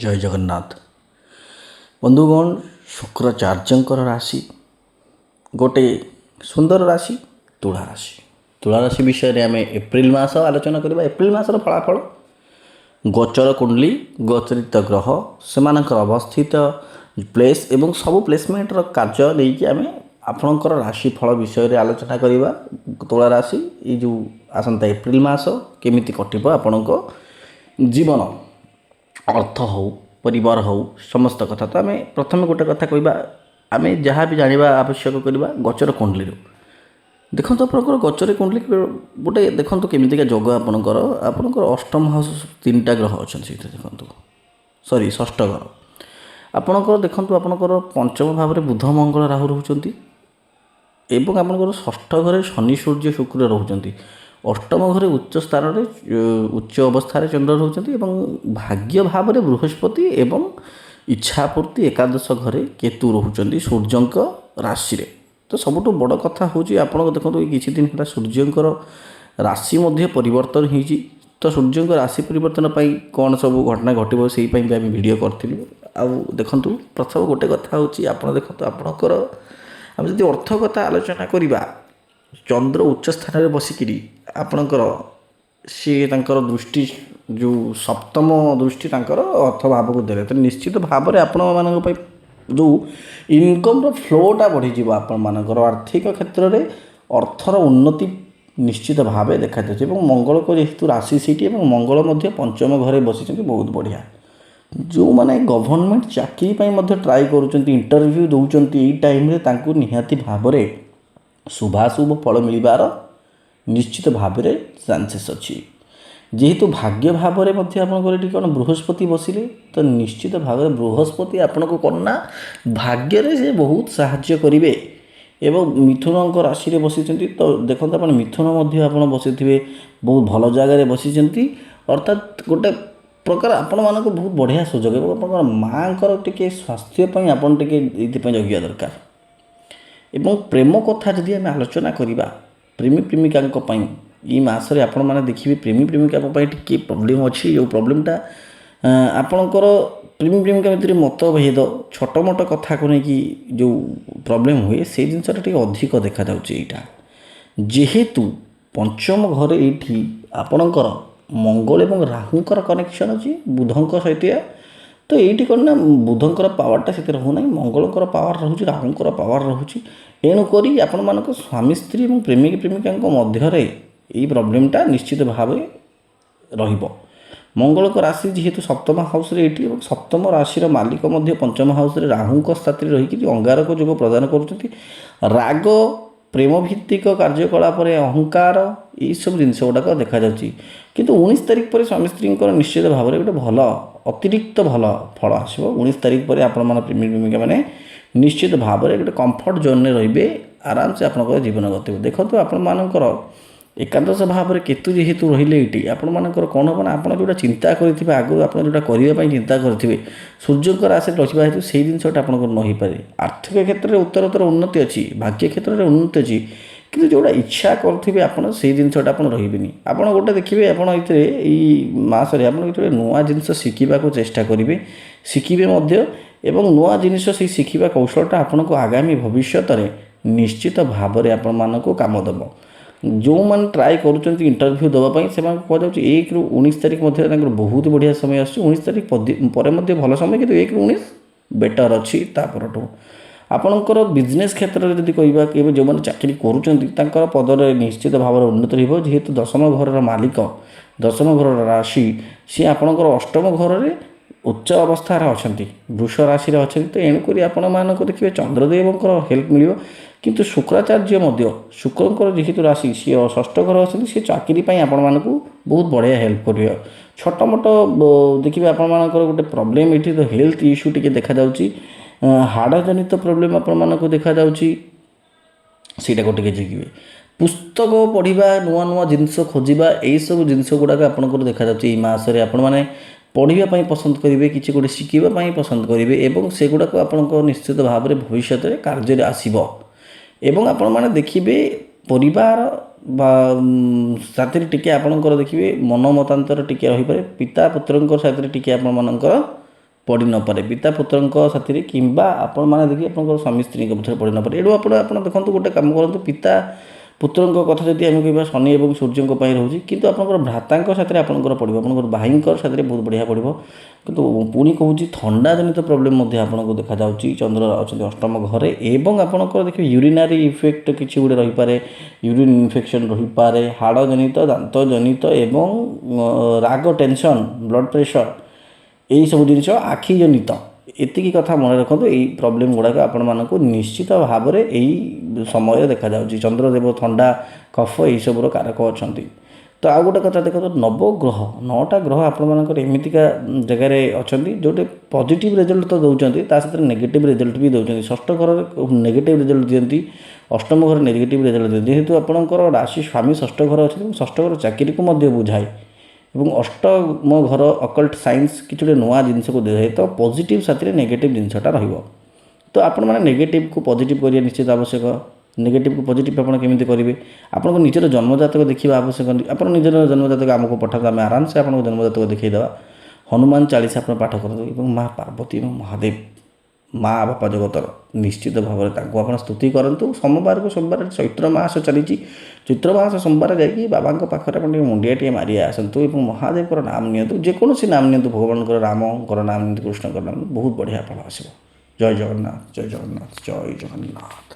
ଜୟ ଜଗନ୍ନାଥ। ବନ୍ଧୁଗଣ, ଶୁକ୍ରାଚାର୍ଯ୍ୟଙ୍କର ରାଶି ଗୋटे ସୁନ୍ଦର ରାଶି ତୁଳା ରାଶି। ତୁଳା ରାଶି ବିଷୟରେ ଆମେ ଏପ୍ରିଲ ମାସ ଆଲୋଚନା କରିବା। ଏପ୍ରିଲ ମାସର ଫଳାଫଳ, ଗୋଚର କୁଣ୍ଡଲି, ଗୋଚରିତ ଗ୍ରହ, ସେମାନଙ୍କର ଅବସ୍ଥିତ ପ୍ଲେସ୍ ଏବଂ ସବୁ ପ୍ଲେସମେଣ୍ଟର କାର୍ଯ୍ୟ ନେଇକି ଆମେ ଆପଣଙ୍କର ରାଶିଫଳ ବିଷୟରେ ଆଲୋଚନା କରିବା। ତୁଳା ରାଶି ଏଇ ଯେଉଁ ଆସନ୍ତା ଏପ୍ରିଲ ମାସ କେମିତି କଟିବ ଆପଣଙ୍କ ଜୀବନ, ଅର୍ଥ ହେଉ, ପରିବାର ହେଉ, ସମସ୍ତ କଥା। ତ ଆମେ ପ୍ରଥମେ ଗୋଟେ କଥା କହିବା, ଆମେ ଯାହା ବି ଜାଣିବା ଆବଶ୍ୟକ କରିବା ଗୋଚର କୁଣ୍ଡଲିରୁ। ଦେଖନ୍ତୁ ଆପଣଙ୍କର ଗୋଚର କୁଣ୍ଡଲି ଗୋଟେ ଦେଖନ୍ତୁ କେମିତିକା ଯୋଗ ଆପଣଙ୍କର ଅଷ୍ଟମ ହାଉସ୍ ତିନିଟା ଗ୍ରହ ଅଛନ୍ତି ସେଇଥିରେ। ଦେଖନ୍ତୁ ଷଷ୍ଠ ଘର ଆପଣଙ୍କର, ଦେଖନ୍ତୁ ଆପଣଙ୍କର ପଞ୍ଚମ ଭାବରେ ବୁଧ ମଙ୍ଗଳ ରାହୁ ରହୁଛନ୍ତି ଏବଂ ଆପଣଙ୍କର ଷଷ୍ଠ ଘରେ ଶନି ସୂର୍ଯ୍ୟ ଶୁକ୍ର ରହୁଛନ୍ତି। ଅଷ୍ଟମ ଘରେ ଉଚ୍ଚ ସ୍ଥାନରେ ଉଚ୍ଚ ଅବସ୍ଥାରେ ଚନ୍ଦ୍ର ରହୁଛନ୍ତି ଏବଂ ଭାଗ୍ୟ ଭାବରେ ବୃହସ୍ପତି ଏବଂ ଇଚ୍ଛାପୂର୍ତ୍ତି ଏକାଦଶ ଘରେ କେତୁ ରହୁଛନ୍ତି ସୂର୍ଯ୍ୟଙ୍କ ରାଶିରେ। ତ ସବୁଠୁ ବଡ଼ କଥା ହେଉଛି ଆପଣଙ୍କ ଦେଖନ୍ତୁ ଏଇ କିଛି ଦିନ ହେଲା ସୂର୍ଯ୍ୟଙ୍କର ରାଶି ମଧ୍ୟ ପରିବର୍ତ୍ତନ ହୋଇଛି। ତ ସୂର୍ଯ୍ୟଙ୍କ ରାଶି ପରିବର୍ତ୍ତନ ପାଇଁ କ'ଣ ସବୁ ଘଟଣା ଘଟିବ ସେଇ ପାଇଁ ବି ଆମେ ଭିଡ଼ିଓ କରିଥିଲୁ। ଆଉ ଦେଖନ୍ତୁ ପ୍ରଥମ ଗୋଟେ କଥା ହେଉଛି, ଆପଣ ଦେଖନ୍ତୁ ଆପଣଙ୍କର ଆମେ ଯଦି ଅର୍ଥ କଥା ଆଲୋଚନା କରିବା, ଚନ୍ଦ୍ର ଉଚ୍ଚ ସ୍ଥାନରେ ବସିକିରି ଆପଣଙ୍କର ସିଏ ତାଙ୍କର ଦୃଷ୍ଟି ଯେଉଁ ସପ୍ତମ ଦୃଷ୍ଟି ତାଙ୍କର ଅର୍ଥ ଭାବକୁ ଦେଲେ, ତ ନିଶ୍ଚିତ ଭାବରେ ଆପଣମାନଙ୍କ ପାଇଁ ଯେଉଁ ଇନକମ୍ର ଫ୍ଲୋଟା ବଢ଼ିଯିବ। ଆପଣମାନଙ୍କର ଆର୍ଥିକ କ୍ଷେତ୍ରରେ ଅର୍ଥର ଉନ୍ନତି ନିଶ୍ଚିତ ଭାବେ ଦେଖାଯାଉଛି ଏବଂ ମଙ୍ଗଳଙ୍କ ଯେହେତୁ ରାଶି ସେଇଠି ଏବଂ ମଙ୍ଗଳ ମଧ୍ୟ ପଞ୍ଚମ ଘରେ ବସିଛନ୍ତି, ବହୁତ ବଢ଼ିଆ। ଯେଉଁମାନେ ଗଭର୍ଣ୍ଣମେଣ୍ଟ ଚାକିରି ପାଇଁ ମଧ୍ୟ ଟ୍ରାଏ କରୁଛନ୍ତି, ଇଣ୍ଟରଭ୍ୟୁ ଦେଉଛନ୍ତି, ଏଇ ଟାଇମ୍ରେ ତାଙ୍କୁ ନିହାତି ଭାବରେ ଶୁଭାଶୁଭ ଫଳ ମିଳିବାର ନିଶ୍ଚିତ ଭାବରେ ଚାନ୍ସେସ୍ ଅଛି। ଯେହେତୁ ଭାଗ୍ୟ ଭାବରେ ମଧ୍ୟ ଆପଣଙ୍କର ଏଠି କ'ଣ ବୃହସ୍ପତି ବସିଲେ, ତ ନିଶ୍ଚିତ ଭାବରେ ବୃହସ୍ପତି ଆପଣଙ୍କୁ କ'ଣ ନା ଭାଗ୍ୟରେ ସେ ବହୁତ ସାହାଯ୍ୟ କରିବେ। ଏବଂ ମିଥୁନଙ୍କ ରାଶିରେ ବସିଛନ୍ତି, ତ ଦେଖନ୍ତୁ ଆପଣ ମିଥୁନ ମଧ୍ୟ ଆପଣ ବସିଥିବେ, ବହୁତ ଭଲ ଜାଗାରେ ବସିଛନ୍ତି, ଅର୍ଥାତ୍ ଗୋଟେ ପ୍ରକାର ଆପଣମାନଙ୍କୁ ବହୁତ ବଢ଼ିଆ ସୁଯୋଗ। ଏବଂ ଆପଣଙ୍କର ମାଆଙ୍କର ଟିକେ ସ୍ୱାସ୍ଥ୍ୟ ପାଇଁ ଆପଣ ଟିକେ ଏଇଥିପାଇଁ ଜଗିବା ଦରକାର। ଏବଂ ପ୍ରେମ କଥା ଯଦି ଆମେ ଆଲୋଚନା କରିବା, ପ୍ରେମୀ ପ୍ରେମିକାଙ୍କ ପାଇଁ ଏଇ ମାସରେ ଆପଣମାନେ ଦେଖିବେ ପ୍ରେମୀ ପ୍ରେମିକାଙ୍କ ପାଇଁ ଟିକିଏ ପ୍ରୋବ୍ଲେମ୍ ଅଛି। ଯେଉଁ ପ୍ରୋବ୍ଲେମ୍ଟା ଆପଣଙ୍କର ପ୍ରେମୀ ପ୍ରେମିକା ଭିତରେ ମତଭେଦ, ଛୋଟ ମୋଟ କଥାକୁ ନେଇକି ଯେଉଁ ପ୍ରୋବ୍ଲେମ୍ ହୁଏ, ସେଇ ଜିନିଷଟା ଟିକେ ଅଧିକ ଦେଖାଯାଉଛି ଏଇଟା। ଯେହେତୁ ପଞ୍ଚମ ଘରେ ଏଇଠି ଆପଣଙ୍କର ମଙ୍ଗଳ ଏବଂ ରାହୁଙ୍କର କନେକ୍ସନ୍ ଅଛି ବୁଧଙ୍କ ସହିତ, ତ ଏଇଠି କ'ଣ ନା ବୁଧଙ୍କର ପାୱାରଟା ସେଥିରେ ରହୁନାହିଁ, ମଙ୍ଗଳଙ୍କର ପାୱାର ରହୁଛି, ରାହୁଙ୍କର ପାୱାର ରହୁଛି। ଏଣୁକରି ଆପଣମାନଙ୍କ ସ୍ୱାମୀ ସ୍ତ୍ରୀ ଏବଂ ପ୍ରେମିକ ପ୍ରେମିକାଙ୍କ ମଧ୍ୟରେ ଏଇ ପ୍ରୋବ୍ଲେମ୍ଟା ନିଶ୍ଚିତ ଭାବେ ରହିବ। ମଙ୍ଗଳଙ୍କ ରାଶି ଯେହେତୁ ସପ୍ତମ ହାଉସ୍ରେ ଏଇଠି ଏବଂ ସପ୍ତମ ରାଶିର ମାଲିକ ମଧ୍ୟ ପଞ୍ଚମ ହାଉସ୍ରେ ରାହୁଙ୍କ ସାଥିରେ ରହିକି ଅଙ୍ଗାରକ ଯୋଗ ପ୍ରଦାନ କରୁଛନ୍ତି। ରାଗ, ପ୍ରେମଭିତ୍ତିକ କାର୍ଯ୍ୟକଳାପରେ ଅହଙ୍କାର, ଏଇସବୁ ଜିନିଷ ଗୁଡ଼ାକ ଦେଖାଯାଉଛି। କିନ୍ତୁ 19 ତାରିଖ ପରେ ସ୍ୱାମୀ ସ୍ତ୍ରୀଙ୍କର ନିଶ୍ଚିତ ଭାବରେ ଗୋଟେ ଭଲ ଅତିରିକ୍ତ ଭଲ ଫଳ ଆସିବ। 19 ତାରିଖ ପରେ ଆପଣମାନେ ପ୍ରେମୀ ପ୍ରେମିକାମାନେ ନିଶ୍ଚିତ ଭାବରେ ଗୋଟେ କମ୍ଫର୍ଟ ଜୋନ୍ରେ ରହିବେ, ଆରାମସେ ଆପଣଙ୍କର ଜୀବନ ଗତିବ। ଦେଖନ୍ତୁ ଆପଣମାନଙ୍କର ଏକାଦଶ ଭାବରେ କେତୁ ଯେହେତୁ ରହିଲେ ଏଇଠି, ଆପଣମାନଙ୍କର କ'ଣ ହେବ ନା ଆପଣ ଯେଉଁଟା ଚିନ୍ତା କରିଥିବେ ଆଗରୁ, ଆପଣ ଯେଉଁଟା କରିବା ପାଇଁ ଚିନ୍ତା କରିଥିବେ, ସୂର୍ଯ୍ୟଙ୍କ ରାଶିରେ ରହିବା ହେତୁ ସେଇ ଜିନିଷଟା ଆପଣଙ୍କର ନ ହୋଇପାରେ। ଆର୍ଥିକ କ୍ଷେତ୍ରରେ ଉତ୍ତରୋତ୍ତର ଉନ୍ନତି ଅଛି, ଭାଗ୍ୟ କ୍ଷେତ୍ରରେ ଉନ୍ନତି ଅଛି, କିନ୍ତୁ ଯେଉଁଟା ଇଚ୍ଛା କରୁଥିବେ ଆପଣ ସେଇ ଜିନିଷଟା ଆପଣ ରହିବେନି। ଆପଣ ଗୋଟେ ଦେଖିବେ, ଆପଣ ଏଥିରେ ଏଇ ମାସରେ ଆପଣ ଯେତେବେଳେ ନୂଆ ଜିନିଷ ଶିଖିବାକୁ ଚେଷ୍ଟା କରିବେ, ଶିଖିବେ ମଧ୍ୟ ଏବଂ ନୂଆ ଜିନିଷ ସେଇ ଶିଖିବା କୌଶଳଟା ଆପଣଙ୍କୁ ଆଗାମୀ ଭବିଷ୍ୟତରେ ନିଶ୍ଚିତ ଭାବରେ ଆପଣମାନଙ୍କୁ କାମ ଦେବ। ଯେଉଁମାନେ ଟ୍ରାଏ କରୁଛନ୍ତି ଇଣ୍ଟରଭ୍ୟୁ ଦେବା ପାଇଁ, ସେମାନଙ୍କୁ କୁହାଯାଉଛି 1ରୁ 19 ତାରିଖ ମଧ୍ୟରେ ତାଙ୍କର ବହୁତ ବଢ଼ିଆ ସମୟ ଆସୁଛି। 19 ତାରିଖ ପରେ ମଧ୍ୟ ଭଲ ସମୟ, କିନ୍ତୁ 1ରୁ 19 ବେଟର୍ ଅଛି। ତାପରଠୁ ଆପଣଙ୍କର ବିଜନେସ୍ କ୍ଷେତ୍ରରେ ଯଦି କହିବା, କେବେ ଯେଉଁମାନେ ଚାକିରି କରୁଛନ୍ତି ତାଙ୍କର ପଦରେ ନିଶ୍ଚିତ ଭାବରେ ଉନ୍ନତି ରହିବ। ଯେହେତୁ ଦଶମ ଘରର ମାଲିକ, ଦଶମ ଘରର ରାଶି, ସିଏ ଆପଣଙ୍କର ଅଷ୍ଟମ ଘରରେ ଉଚ୍ଚ ଅବସ୍ଥାରେ ଅଛନ୍ତି, ବୃଷ ରାଶିରେ ଅଛନ୍ତି। ତ ଏଣୁକରି ଆପଣମାନଙ୍କୁ ଦେଖିବେ ଚନ୍ଦ୍ରଦେବଙ୍କର ହେଲ୍ପ ମିଳିବ। କିନ୍ତୁ ଶୁକ୍ରାଚାର୍ଯ୍ୟ ମଧ୍ୟ, ଶୁକ୍ରଙ୍କର ଯେହେତୁ ରାଶି ସିଏ ଷଷ୍ଠ ଘର ଅଛନ୍ତି, ସିଏ ଚାକିରି ପାଇଁ ଆପଣମାନଙ୍କୁ ବହୁତ ବଢ଼ିଆ ହେଲ୍ପ କରିବ। ଛୋଟ ମୋଟ ଦେଖିବେ ଆପଣମାନଙ୍କର ଗୋଟେ ପ୍ରୋବ୍ଲେମ୍ ଏଇଠି ତ ହେଲ୍ଥ ଇସ୍ୟୁ ଟିକେ ଦେଖାଯାଉଛି, ହାଡ଼ ଜନିତ ପ୍ରୋବ୍ଲେମ୍ ଆପଣମାନଙ୍କୁ ଦେଖାଯାଉଛି, ସେଇଟାକୁ ଟିକେ ଜଗିବେ। ପୁସ୍ତକ ପଢ଼ିବା, ନୂଆ ନୂଆ ଜିନିଷ ଖୋଜିବା, ଏଇସବୁ ଜିନିଷ ଗୁଡ଼ାକ ଆପଣଙ୍କର ଦେଖାଯାଉଛି। ଏଇ ମାସରେ ଆପଣମାନେ ପଢ଼ିବା ପାଇଁ ପସନ୍ଦ କରିବେ, କିଛି ଗୋଟେ ଶିଖିବା ପାଇଁ ପସନ୍ଦ କରିବେ ଏବଂ ସେଗୁଡ଼ାକ ଆପଣଙ୍କ ନିଶ୍ଚିତ ଭାବରେ ଭବିଷ୍ୟତରେ କାର୍ଯ୍ୟରେ ଆସିବ। ଏବଂ ଆପଣମାନେ ଦେଖିବେ ପରିବାର ବା ସାଥିରେ ଟିକେ ଆପଣଙ୍କର ଦେଖିବେ ମନ ମତାନ୍ତର ଟିକେ ରହିପାରେ, ପିତା ପୁତ୍ରଙ୍କ ସାଥିରେ ଟିକେ ଆପଣମାନଙ୍କର पड़ी नपे पिता पुत्र साथी कि आपण मैंने देखिए आप स्वामी स्त्री पछे पड़ी नपे एडू आप देखो गोटे कम करूँ पिता पुत्रों कथा जब आम कह शनि और सूर्य रोचे किंतु आप भ्राता साथ आपंकर पड़ो आप भाई साथ बहुत बढ़िया पड़ो किंतु पुणी कहूँ थंडा जनित प्रोब्लेम आपको देखा जाऊँगी चंद्र अच्छा अष्टम घरे एवं आपंकर देखिए यूरिनारी इफेक्ट किसी गोटे रही पारे यूरिन इन्फेक्शन रही पारे हाड़ जनित दांत जनित एवं राग टेंशन ब्लड प्रेशर यही सब जिन आखि जनित एतिकी कथा मन रखु यही प्रोब्लेम गुड़ाक आपण मानक निश्चित भाव में यही समय देखा जाऊँगी चंद्रदेव थंडा कफ यही सबूर कारक अच्छा तो आउ गोटे कथा देखो नवग्रह 9टा ग्रह आपण एमतीका जगार अच्छा जोटे पॉजिटिव रिजल्ट तो दौरान सहित नेगेटिव रिजल्ट भी दौरान षष्ठ घर नेगेटिव रिजल्ट दिखती अष्टम घर नेगेटिव रिजल्ट दिखती जेहेतु आपंकर राशि स्वामी षष्ठ घर अच्छे षष्ठ घर चाकरी को बुझाए और अष्टम घर अकल्ट साइंस किसी नुआ जिनस को दे तो पॉजिटिव साथ नेगेटिव जिनसटा तो आपण मैंने नेगेटिव को पॉजिटिव करिया निश्चित आवश्यक नेगेटिव को पॉजिटिव आप केमी करेंगे आपको निजर जन्मजातक देखा आवश्यक आप निजर जन्मजातक आमको पठाते आम आराम से आपको जन्मजातक देखईदेवा हनुमान चालीसा आप पाठ करूँ माँ पार्वती और महादेव माँ बापा जगतर निश्चित भाव में आप स्तुति करूँ सोमवार को सोमवार चैत्र मास चली चैत्र मास सोमवार जाकि बाबा पाखे मुंडिया मारि आसतु महादेव नाम नियंतु जेकोसी नाम नियंतु भगवान राम नाम नियंतु कृष्ण नाम बहुत बढ़िया फल आसो जय जगन्नाथ जय जगन्नाथ जय जगन्नाथ।